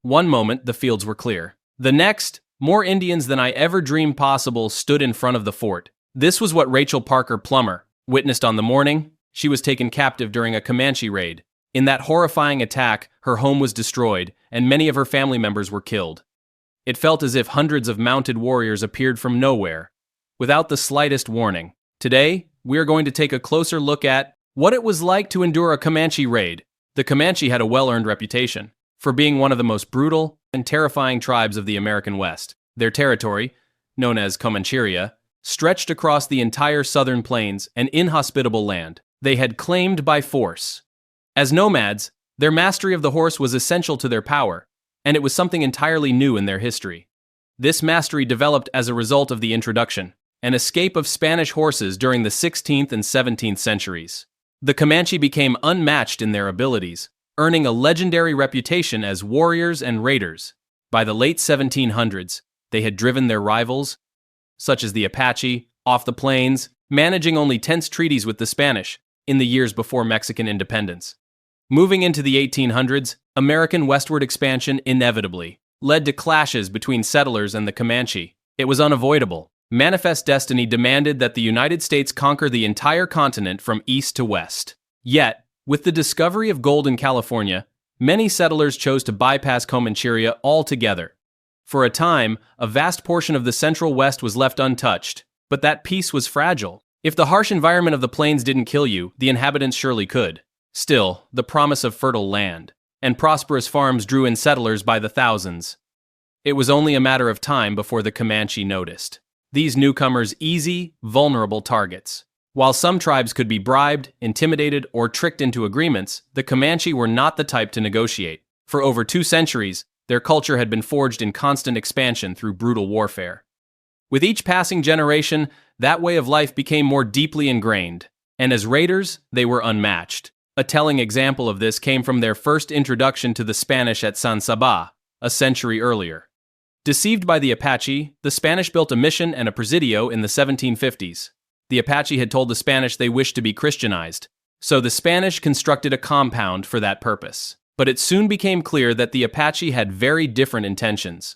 One moment, the fields were clear. The next, more Indians than I ever dreamed possible stood in front of the fort. This was what Rachel Parker Plummer witnessed on the morning she was taken captive during a Comanche raid. In that horrifying attack, her home was destroyed, and many of her family members were killed. It felt as if hundreds of mounted warriors appeared from nowhere, without the slightest warning. Today, we are going to take a closer look at what it was like to endure a Comanche raid. The Comanche had a well-earned reputation for being one of the most brutal and terrifying tribes of the American West. Their territory, known as Comancheria, stretched across the entire southern plains, an inhospitable land they had claimed by force. As nomads, their mastery of the horse was essential to their power, and it was something entirely new in their history. This mastery developed as a result of the introduction and escape of Spanish horses during the 16th and 17th centuries. The Comanche became unmatched in their abilities, earning a legendary reputation as warriors and raiders. By the late 1700s, they had driven their rivals, such as the Apache, off the plains, managing only tense treaties with the Spanish in the years before Mexican independence. Moving into the 1800s, American westward expansion inevitably led to clashes between settlers and the Comanche. It was unavoidable. Manifest destiny demanded that the United States conquer the entire continent from east to west. Yet, with the discovery of gold in California, many settlers chose to bypass Comancheria altogether. For a time, a vast portion of the Central West was left untouched, but that peace was fragile. If the harsh environment of the plains didn't kill you, the inhabitants surely could. Still, the promise of fertile land and prosperous farms drew in settlers by the thousands. It was only a matter of time before the Comanche noticed these newcomers easy, vulnerable targets. While some tribes could be bribed, intimidated, or tricked into agreements, the Comanche were not the type to negotiate. For over 2 centuries, their culture had been forged in constant expansion through brutal warfare. With each passing generation, that way of life became more deeply ingrained, and as raiders, they were unmatched. A telling example of this came from their first introduction to the Spanish at San Sabá, a century earlier. Deceived by the Apache, the Spanish built a mission and a presidio in the 1750s. The Apache had told the Spanish they wished to be Christianized, so the Spanish constructed a compound for that purpose. But it soon became clear that the Apache had very different intentions.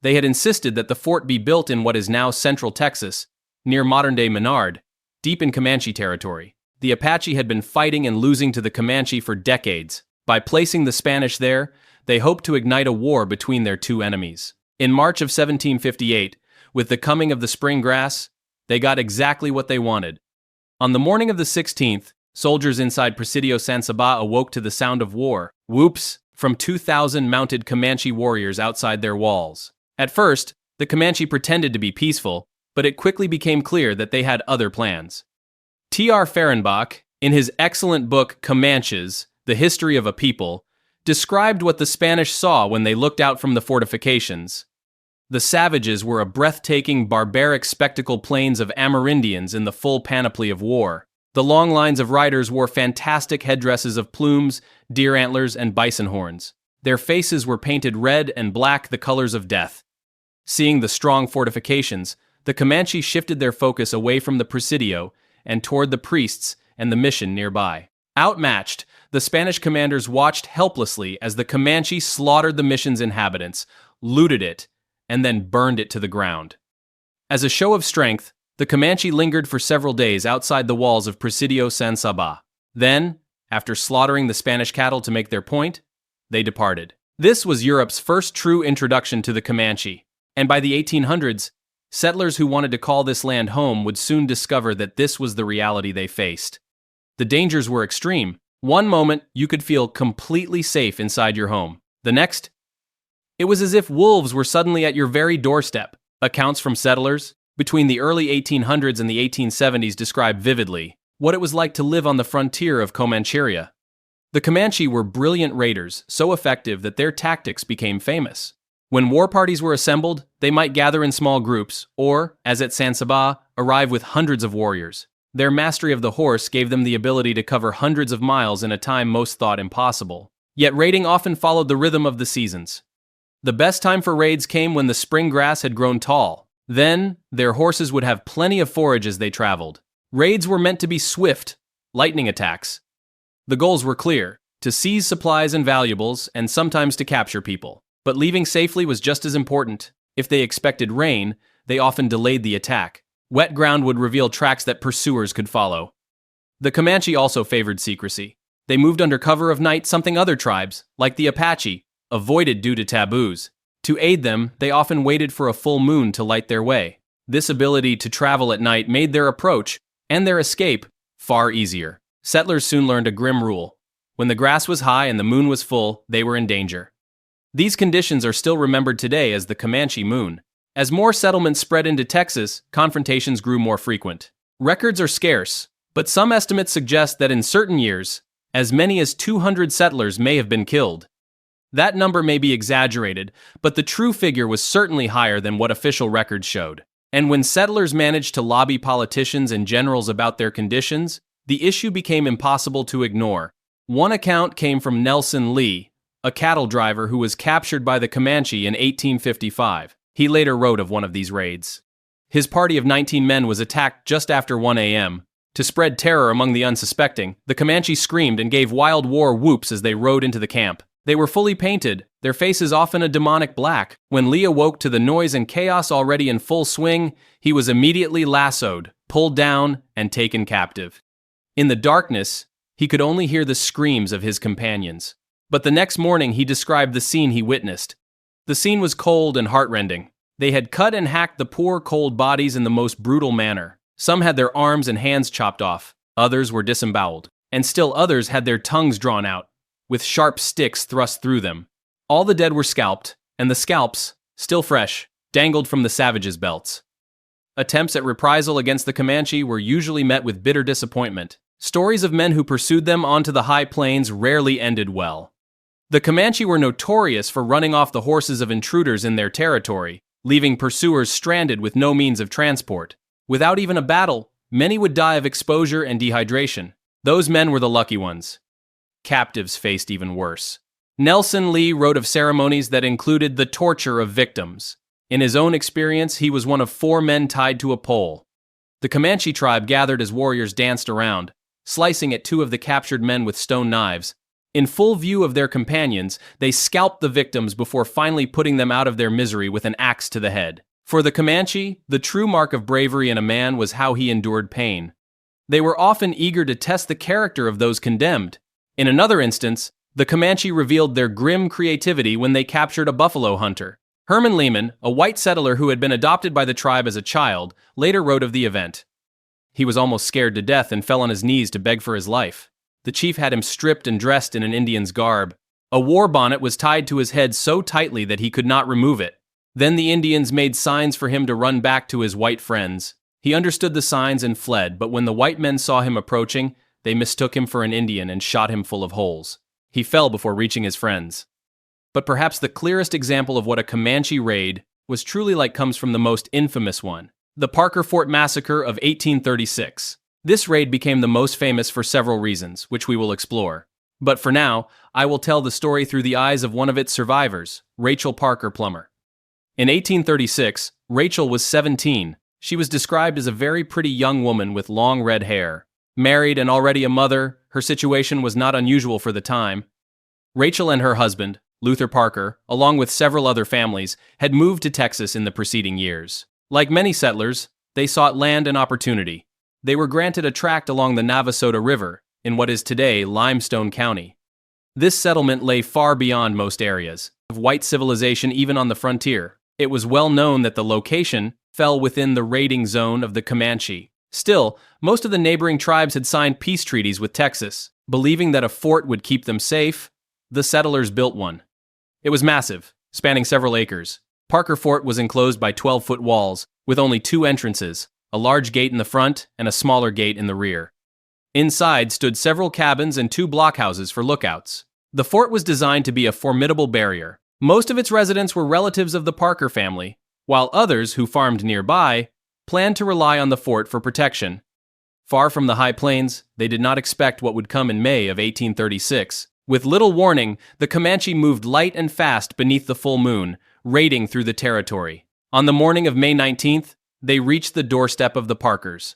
They had insisted that the fort be built in what is now central Texas, near modern-day Menard, deep in Comanche territory. The Apache had been fighting and losing to the Comanche for decades. By placing the Spanish there, they hoped to ignite a war between their two enemies. In March of 1758, with the coming of the spring grass, they got exactly what they wanted. On the morning of the 16th, soldiers inside Presidio San Sabá awoke to the sound of war, whoops, from 2,000 mounted Comanche warriors outside their walls. At first, the Comanche pretended to be peaceful, but it quickly became clear that they had other plans. T.R. Fehrenbach, in his excellent book Comanches, The History of a People, described what the Spanish saw when they looked out from the fortifications. The savages were a breathtaking, barbaric spectacle plains of Amerindians in the full panoply of war. The long lines of riders wore fantastic headdresses of plumes, deer antlers, and bison horns. Their faces were painted red and black, the colors of death. Seeing the strong fortifications, the Comanche shifted their focus away from the Presidio and toward the priests and the mission nearby. Outmatched, the Spanish commanders watched helplessly as the Comanche slaughtered the mission's inhabitants, looted it, and then burned it to the ground. As a show of strength, the Comanche lingered for several days outside the walls of Presidio San Sabá. Then, after slaughtering the Spanish cattle to make their point, they departed. This was Europe's first true introduction to the Comanche, and by the 1800s, settlers who wanted to call this land home would soon discover that this was the reality they faced. The dangers were extreme. One moment, you could feel completely safe inside your home. The next, it was as if wolves were suddenly at your very doorstep. Accounts from settlers between the early 1800s and the 1870s describe vividly what it was like to live on the frontier of Comancheria. The Comanche were brilliant raiders, so effective that their tactics became famous. When war parties were assembled, they might gather in small groups, or, as at San Sabá, arrive with hundreds of warriors. Their mastery of the horse gave them the ability to cover hundreds of miles in a time most thought impossible. Yet raiding often followed the rhythm of the seasons. The best time for raids came when the spring grass had grown tall. Then, their horses would have plenty of forage as they traveled. Raids were meant to be swift, lightning attacks. The goals were clear: to seize supplies and valuables, and sometimes to capture people. But leaving safely was just as important. If they expected rain, they often delayed the attack. Wet ground would reveal tracks that pursuers could follow. The Comanche also favored secrecy. They moved under cover of night, something other tribes, like the Apache, avoided due to taboos. To aid them, they often waited for a full moon to light their way. This ability to travel at night made their approach, and their escape, far easier. Settlers soon learned a grim rule. When the grass was high and the moon was full, they were in danger. These conditions are still remembered today as the Comanche Moon. As more settlements spread into Texas, confrontations grew more frequent. Records are scarce, but some estimates suggest that in certain years, as many as 200 settlers may have been killed. That number may be exaggerated, but the true figure was certainly higher than what official records showed. And when settlers managed to lobby politicians and generals about their conditions, the issue became impossible to ignore. One account came from Nelson Lee, a cattle driver who was captured by the Comanche in 1855. He later wrote of one of these raids. His party of 19 men was attacked just after 1 a.m. To spread terror among the unsuspecting, the Comanche screamed and gave wild war whoops as they rode into the camp. They were fully painted, their faces often a demonic black. When Lee awoke to the noise and chaos already in full swing, he was immediately lassoed, pulled down, and taken captive. In the darkness, he could only hear the screams of his companions. But the next morning he described the scene he witnessed. The scene was cold and heartrending. They had cut and hacked the poor, cold bodies in the most brutal manner. Some had their arms and hands chopped off, others were disemboweled, and still others had their tongues drawn out, with sharp sticks thrust through them. All the dead were scalped, and the scalps, still fresh, dangled from the savages' belts. Attempts at reprisal against the Comanche were usually met with bitter disappointment. Stories of men who pursued them onto the high plains rarely ended well. The Comanche were notorious for running off the horses of intruders in their territory, leaving pursuers stranded with no means of transport. Without even a battle, many would die of exposure and dehydration. Those men were the lucky ones. Captives faced even worse. Nelson Lee wrote of ceremonies that included the torture of victims. In his own experience, he was one of 4 men tied to a pole. The Comanche tribe gathered as warriors danced around, slicing at 2 of the captured men with stone knives. In full view of their companions, they scalped the victims before finally putting them out of their misery with an axe to the head. For the Comanche, the true mark of bravery in a man was how he endured pain. They were often eager to test the character of those condemned. In another instance, the Comanche revealed their grim creativity when they captured a buffalo hunter. Herman Lehman, a white settler who had been adopted by the tribe as a child, later wrote of the event. He was almost scared to death and fell on his knees to beg for his life. The chief had him stripped and dressed in an Indian's garb. A war bonnet was tied to his head so tightly that he could not remove it. Then the Indians made signs for him to run back to his white friends. He understood the signs and fled, but when the white men saw him approaching, they mistook him for an Indian and shot him full of holes. He fell before reaching his friends. But perhaps the clearest example of what a Comanche raid was truly like comes from the most infamous one, the Parker Fort Massacre of 1836. This raid became the most famous for several reasons, which we will explore. But for now, I will tell the story through the eyes of one of its survivors, Rachel Parker Plummer. In 1836, Rachel was 17. She was described as a very pretty young woman with long red hair. Married and already a mother, her situation was not unusual for the time. Rachel and her husband, Luther Parker, along with several other families, had moved to Texas in the preceding years. Like many settlers, they sought land and opportunity. They were granted a tract along the Navasota River, in what is today Limestone County. This settlement lay far beyond most areas of white civilization, even on the frontier. It was well known that the location fell within the raiding zone of the Comanche. Still, most of the neighboring tribes had signed peace treaties with Texas. Believing that a fort would keep them safe, the settlers built one. It was massive, spanning several acres. Parker Fort was enclosed by 12-foot walls, with only 2 entrances, a large gate in the front and a smaller gate in the rear. Inside stood several cabins and 2 blockhouses for lookouts. The fort was designed to be a formidable barrier. Most of its residents were relatives of the Parker family, while others who farmed nearby planned to rely on the fort for protection. Far from the high plains, they did not expect what would come in May of 1836. With little warning, the Comanche moved light and fast beneath the full moon, raiding through the territory. On the morning of May 19th, they reached the doorstep of the Parkers.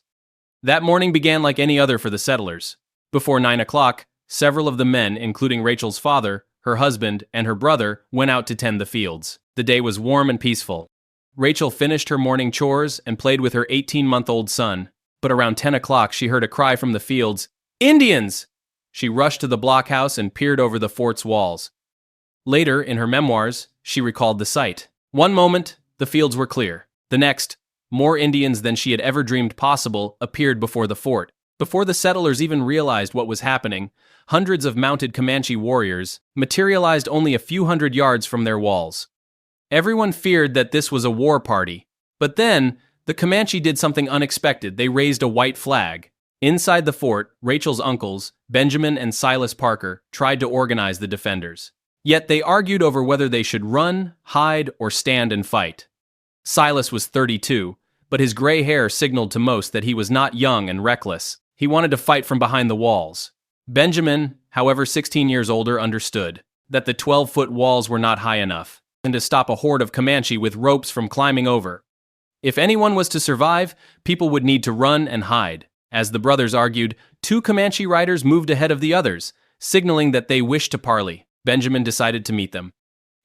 That morning began like any other for the settlers. Before 9 o'clock, several of the men, including Rachel's father, her husband, and her brother went out to tend the fields. The day was warm and peaceful. Rachel finished her morning chores and played with her 18-month-old son, but around 10 o'clock she heard a cry from the fields, "Indians!" She rushed to the blockhouse and peered over the fort's walls. Later, in her memoirs, she recalled the sight. One moment, the fields were clear. The next, more Indians than she had ever dreamed possible appeared before the fort. Before the settlers even realized what was happening, hundreds of mounted Comanche warriors materialized only a few hundred yards from their walls. Everyone feared that this was a war party. But then, the Comanche did something unexpected. They raised a white flag. Inside the fort, Rachel's uncles, Benjamin and Silas Parker, tried to organize the defenders. Yet they argued over whether they should run, hide, or stand and fight. Silas was 32, but his gray hair signaled to most that he was not young and reckless. He wanted to fight from behind the walls. Benjamin, however 16 years older, understood that the 12-foot walls were not high enough, and to stop a horde of Comanche with ropes from climbing over. If anyone was to survive, people would need to run and hide. As the brothers argued, 2 Comanche riders moved ahead of the others, signaling that they wished to parley. Benjamin decided to meet them.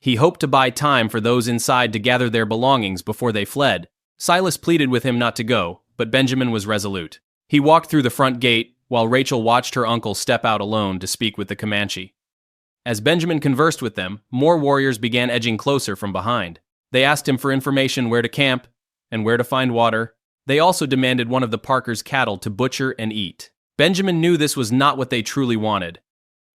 He hoped to buy time for those inside to gather their belongings before they fled. Silas pleaded with him not to go, but Benjamin was resolute. He walked through the front gate, while Rachel watched her uncle step out alone to speak with the Comanche. As Benjamin conversed with them, more warriors began edging closer from behind. They asked him for information where to camp and where to find water. They also demanded one of the Parkers' cattle to butcher and eat. Benjamin knew this was not what they truly wanted.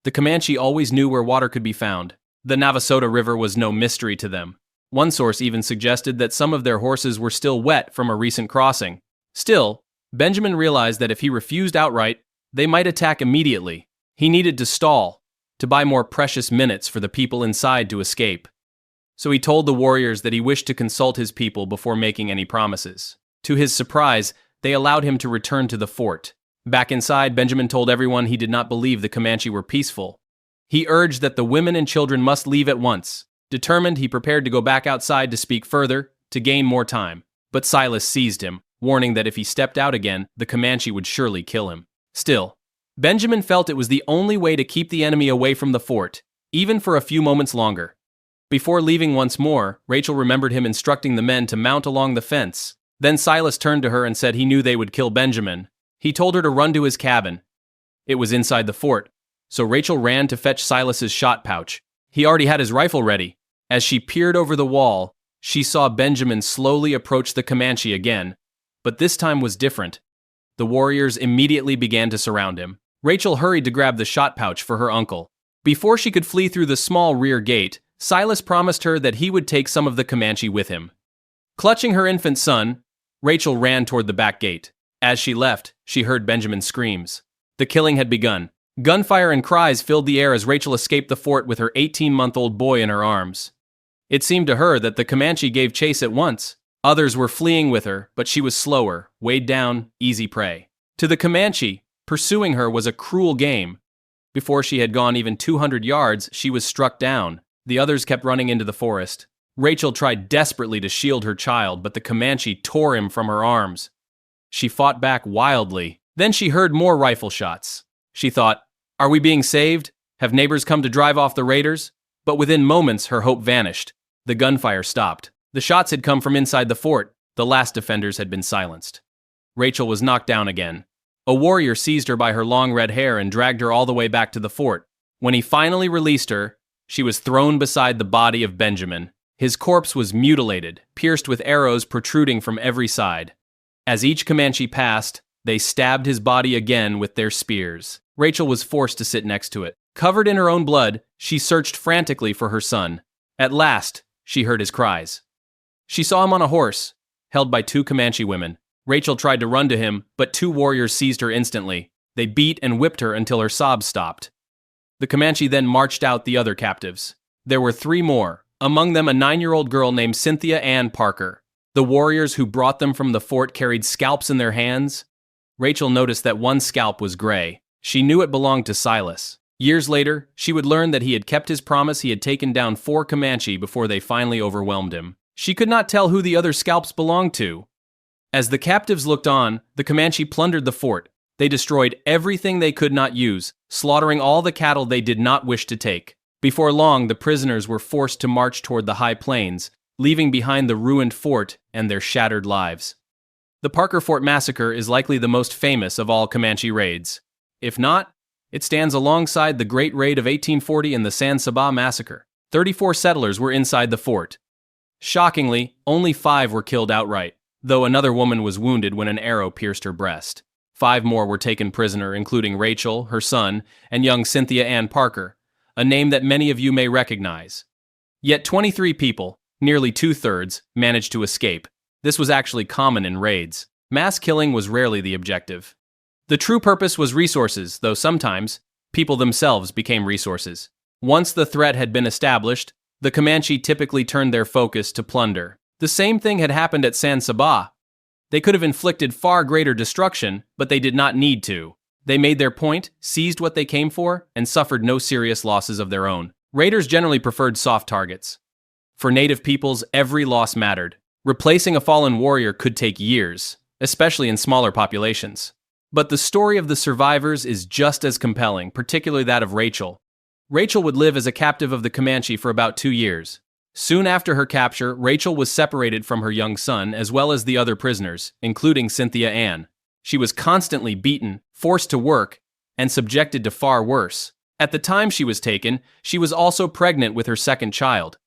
The Comanche always knew where water could be found. The Navasota River was no mystery to them. One source even suggested that some of their horses were still wet from a recent crossing. Still, Benjamin realized that if he refused outright, they might attack immediately. He needed to stall, to buy more precious minutes for the people inside to escape. So he told the warriors that he wished to consult his people before making any promises. To his surprise, they allowed him to return to the fort. Back inside, Benjamin told everyone he did not believe the Comanche were peaceful. He urged that the women and children must leave at once. Determined, he prepared to go back outside to speak further, to gain more time. But Silas seized him, warning that if he stepped out again, the Comanche would surely kill him. Still, Benjamin felt it was the only way to keep the enemy away from the fort, even for a few moments longer. Before leaving once more, Rachel remembered him instructing the men to mount along the fence. Then Silas turned to her and said he knew they would kill Benjamin. He told her to run to his cabin. It was inside the fort, so Rachel ran to fetch Silas's shot pouch. He already had his rifle ready. As she peered over the wall, she saw Benjamin slowly approach the Comanche again, but this time was different. The warriors immediately began to surround him. Rachel hurried to grab the shot pouch for her uncle. Before she could flee through the small rear gate, Silas promised her that he would take some of the Comanche with him. Clutching her infant son, Rachel ran toward the back gate. As she left, she heard Benjamin's screams. The killing had begun. Gunfire and cries filled the air as Rachel escaped the fort with her 18-month-old boy in her arms. It seemed to her that the Comanche gave chase at once. Others were fleeing with her, but she was slower, weighed down, easy prey. To the Comanche, pursuing her was a cruel game. Before she had gone even 200 yards, she was struck down. The others kept running into the forest. Rachel tried desperately to shield her child, but the Comanche tore him from her arms. She fought back wildly. Then she heard more rifle shots. She thought, "Are we being saved? Have neighbors come to drive off the raiders?" But within moments, her hope vanished. The gunfire stopped. The shots had come from inside the fort. The last defenders had been silenced. Rachel was knocked down again. A warrior seized her by her long red hair and dragged her all the way back to the fort. When he finally released her, she was thrown beside the body of Benjamin. His corpse was mutilated, pierced with arrows protruding from every side. As each Comanche passed, they stabbed his body again with their spears. Rachel was forced to sit next to it. Covered in her own blood, she searched frantically for her son. At last, she heard his cries. She saw him on a horse, held by 2 Comanche women. Rachel tried to run to him, but 2 warriors seized her instantly. They beat and whipped her until her sobs stopped. The Comanche then marched out the other captives. There were 3 more, among them a 9-year-old girl named Cynthia Ann Parker. The warriors who brought them from the fort carried scalps in their hands. Rachel noticed that one scalp was gray. She knew it belonged to Silas. Years later, she would learn that he had kept his promise. He had taken down 4 Comanche before they finally overwhelmed him. She could not tell who the other scalps belonged to. As the captives looked on, the Comanche plundered the fort. They destroyed everything they could not use, slaughtering all the cattle they did not wish to take. Before long, the prisoners were forced to march toward the high plains, leaving behind the ruined fort and their shattered lives. The Parker Fort Massacre is likely the most famous of all Comanche raids. If not, it stands alongside the Great Raid of 1840 and the San Sabá Massacre. 34 settlers were inside the fort. Shockingly, only 5 were killed outright, though another woman was wounded when an arrow pierced her breast. 5 more were taken prisoner, including Rachel, her son, and young Cynthia Ann Parker, a name that many of you may recognize. Yet 23 people, nearly 2/3, managed to escape. This was actually common in raids. Mass killing was rarely the objective. The true purpose was resources, though sometimes, people themselves became resources. Once the threat had been established, the Comanche typically turned their focus to plunder. The same thing had happened at San Sabá. They could have inflicted far greater destruction, but they did not need to. They made their point, seized what they came for, and suffered no serious losses of their own. Raiders generally preferred soft targets. For native peoples, every loss mattered. Replacing a fallen warrior could take years, especially in smaller populations. But the story of the survivors is just as compelling, particularly that of Rachel. Rachel would live as a captive of the Comanche for about 2 years. Soon after her capture, Rachel was separated from her young son as well as the other prisoners, including Cynthia Ann. She was constantly beaten, forced to work, and subjected to far worse. At the time she was taken, she was also pregnant with her second child.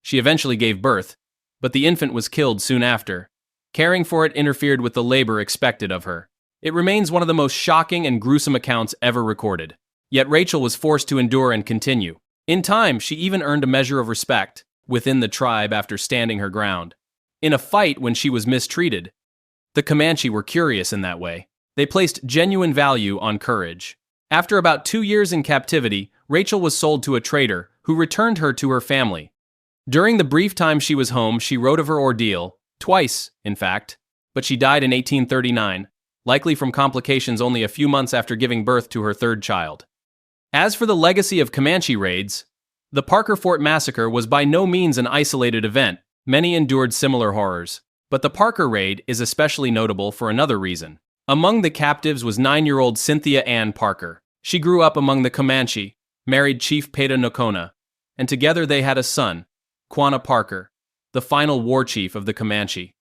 She eventually gave birth, but the infant was killed soon after. Caring for it interfered with the labor expected of her. It remains one of the most shocking and gruesome accounts ever recorded. Yet Rachel was forced to endure and continue. In time, she even earned a measure of respect within the tribe after standing her ground. In a fight when she was mistreated, the Comanche were curious in that way. They placed genuine value on courage. After about 2 years in captivity, Rachel was sold to a trader who returned her to her family. During the brief time she was home, she wrote of her ordeal, twice, in fact, but she died in 1839, likely from complications only a few months after giving birth to her third child. As for the legacy of Comanche raids, the Parker Fort Massacre was by no means an isolated event. Many endured similar horrors, but the Parker raid is especially notable for another reason. Among the captives was 9-year-old Cynthia Ann Parker. She grew up among the Comanche, married Chief Peta Nocona, and together they had a son, Quanah Parker, the final war chief of the Comanche.